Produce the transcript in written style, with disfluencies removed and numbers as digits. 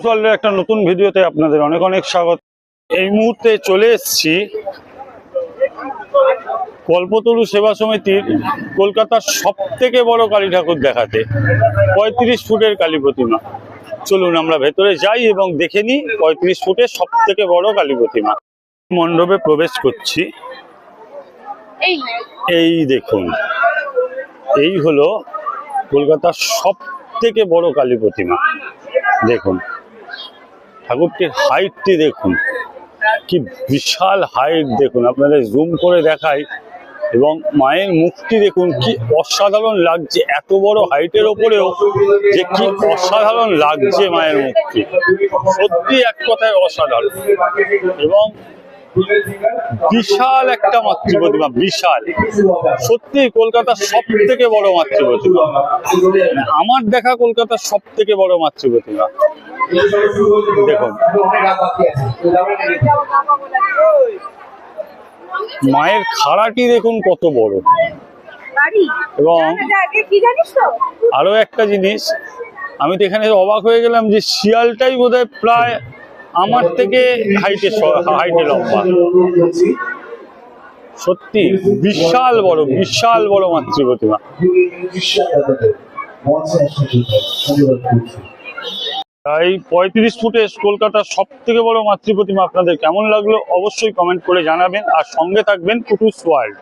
ওয়ার্ল্ডের একটা নতুন ভিডিওতে আপনাদের অনেক অনেক স্বাগত। এই মুহূর্তে চলে এসেছি কল্পতরু সেবা সমিতির কলকাতার সব থেকে বড় কালী ঠাকুর দেখাতে, 35 ফুটের কালী প্রতিমা। চলুন আমরা ভেতরে যাই এবং দেখে নিই 35 ফুটের সব থেকে বড় কালী প্রতিমা। মণ্ডপে প্রবেশ করছি। এই দেখুন, এই হলো কলকাতার সব থেকে বড় কালী প্রতিমা। দেখুন ঠাকুরটির হাইটটি দেখুন, কি বিশাল হাইট দেখুন, আপনাদের জুম করে দেখাই। এবং মায়ের মুখটি দেখুন কি অসাধারণ লাগছে, এত বড় হাইটের ওপরেও যে কি অসাধারণ লাগছে মায়ের মুখটি, সত্যি এক কথায় অসাধারণ। এবং বিশাল একটা মাতৃ প্রতিমা, বিশাল, সত্যি কলকাতার সব থেকে বড় মাতৃ প্রতিমা, আমার দেখা কলকাতার সব থেকে বড় মাতৃ প্রতিমা। দেখুন মায়ের খাড়াটি দেখুন কত বড়। এবং আরো একটা জিনিস, আমি তো এখানে অবাক হয়ে গেলাম যে শিয়ালটাই বোধহয় প্রায় আমার থেকে হাইটে লম্বা। সত্যি বিশাল বড় মাতৃ প্রতিমা। এই 35 ফুটে কলকাতার সব থেকে বড় মাতৃ প্রতিমা আপনাদের কেমন লাগলো অবশ্যই কমেন্ট করে জানাবেন, আর সঙ্গে থাকবেন কুটুস ওয়ার্ল্ড।